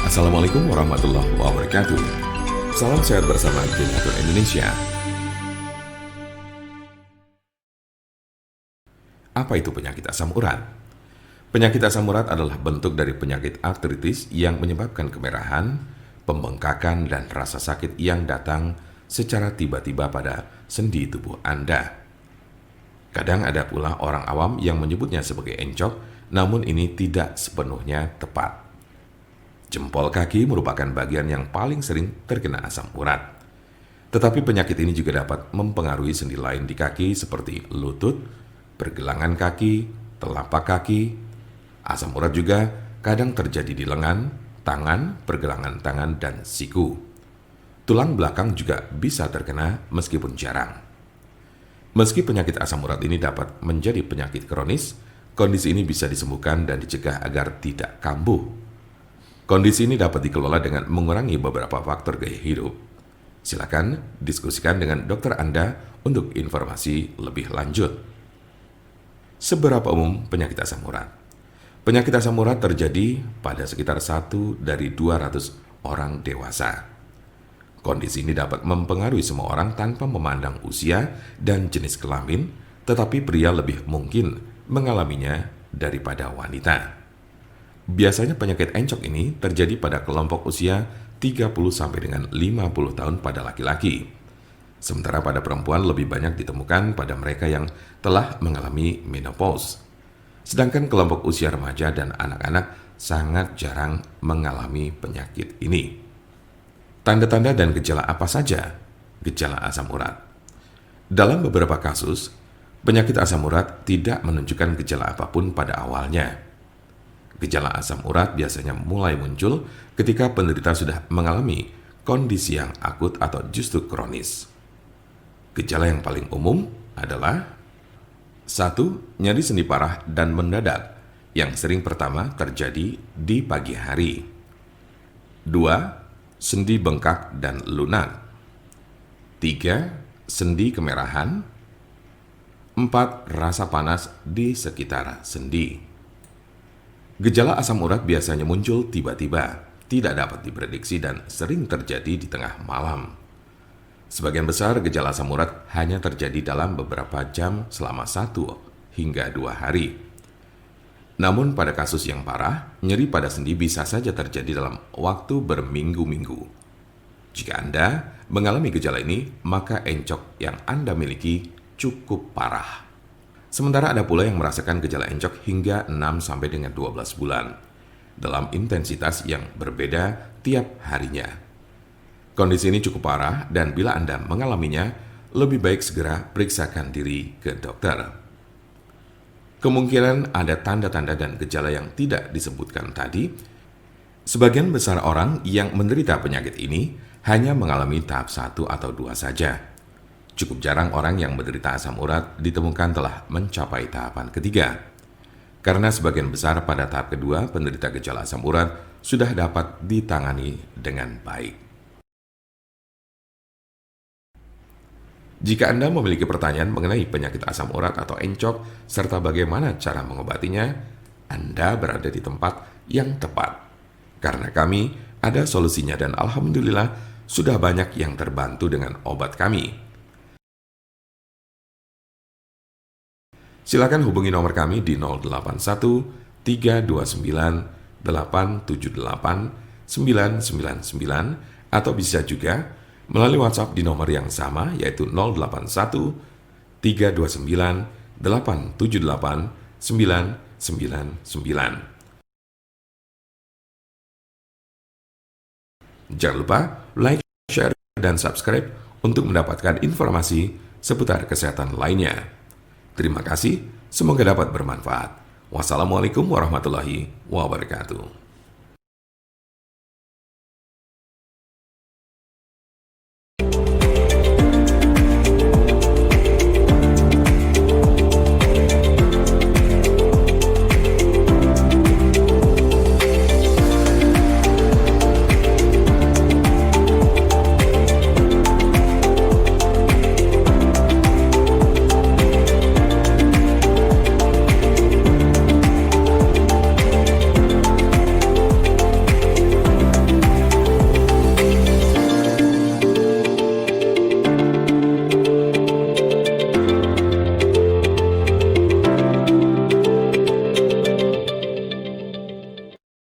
Assalamualaikum warahmatullahi wabarakatuh. Salam sehat bersama Genatur Indonesia. Apa itu penyakit asam urat? Penyakit asam urat adalah bentuk dari penyakit artritis yang menyebabkan kemerahan, pembengkakan, dan rasa sakit yang datang secara tiba-tiba pada sendi tubuh Anda. Kadang ada pula orang awam yang menyebutnya sebagai encok, namun ini tidak sepenuhnya tepat. Jempol kaki merupakan bagian yang paling sering terkena asam urat. Tetapi penyakit ini juga dapat mempengaruhi sendi lain di kaki seperti lutut, pergelangan kaki, telapak kaki. Asam urat juga kadang terjadi di lengan, tangan, pergelangan tangan, dan siku. Tulang belakang juga bisa terkena meskipun jarang. Meski penyakit asam urat ini dapat menjadi penyakit kronis, kondisi ini bisa disembuhkan dan dicegah agar tidak kambuh. Kondisi ini dapat dikelola dengan mengurangi beberapa faktor gaya hidup. Silakan diskusikan dengan dokter Anda untuk informasi lebih lanjut. Seberapa umum penyakit asam urat? Penyakit asam urat terjadi pada sekitar 1 dari 200 orang dewasa. Kondisi ini dapat mempengaruhi semua orang tanpa memandang usia dan jenis kelamin, tetapi pria lebih mungkin mengalaminya daripada wanita. Biasanya penyakit encok ini terjadi pada kelompok usia 30 sampai dengan 50 tahun pada laki-laki. Sementara pada perempuan lebih banyak ditemukan pada mereka yang telah mengalami menopause. Sedangkan kelompok usia remaja dan anak-anak sangat jarang mengalami penyakit ini. Tanda-tanda dan gejala apa saja gejala asam urat? Dalam beberapa kasus, penyakit asam urat tidak menunjukkan gejala apapun pada awalnya. Gejala asam urat biasanya mulai muncul ketika penderita sudah mengalami kondisi yang akut atau justru kronis. Gejala yang paling umum adalah 1. Nyeri sendi parah dan mendadak yang sering pertama terjadi di pagi hari. 2. Sendi bengkak dan lunak. 3. Sendi kemerahan. 4. Rasa panas di sekitar sendi. Gejala asam urat biasanya muncul tiba-tiba, tidak dapat diprediksi dan sering terjadi di tengah malam. Sebagian besar gejala asam urat hanya terjadi dalam beberapa jam selama 1 hingga 2 hari. Namun pada kasus yang parah, nyeri pada sendi bisa saja terjadi dalam waktu berminggu-minggu. Jika Anda mengalami gejala ini, maka encok yang Anda miliki cukup parah. Sementara ada pula yang merasakan gejala encok hingga 6 sampai dengan 12 bulan dalam intensitas yang berbeda tiap harinya. Kondisi ini cukup parah dan bila Anda mengalaminya, lebih baik segera periksakan diri ke dokter. Kemungkinan ada tanda-tanda dan gejala yang tidak disebutkan tadi. Sebagian besar orang yang menderita penyakit ini hanya mengalami tahap 1 atau 2 saja. Cukup jarang orang yang menderita asam urat ditemukan telah mencapai tahapan ketiga. Karena sebagian besar pada tahap kedua penderita gejala asam urat sudah dapat ditangani dengan baik. Jika Anda memiliki pertanyaan mengenai penyakit asam urat atau encok serta bagaimana cara mengobatinya, Anda berada di tempat yang tepat. Karena kami ada solusinya dan alhamdulillah sudah banyak yang terbantu dengan obat kami. Silakan hubungi nomor kami di 081 329 878 999 atau bisa juga melalui WhatsApp di nomor yang sama yaitu 081 329 878 999. Jangan lupa like, share, dan subscribe untuk mendapatkan informasi seputar kesehatan lainnya. Terima kasih, semoga dapat bermanfaat. Wassalamualaikum warahmatullahi wabarakatuh.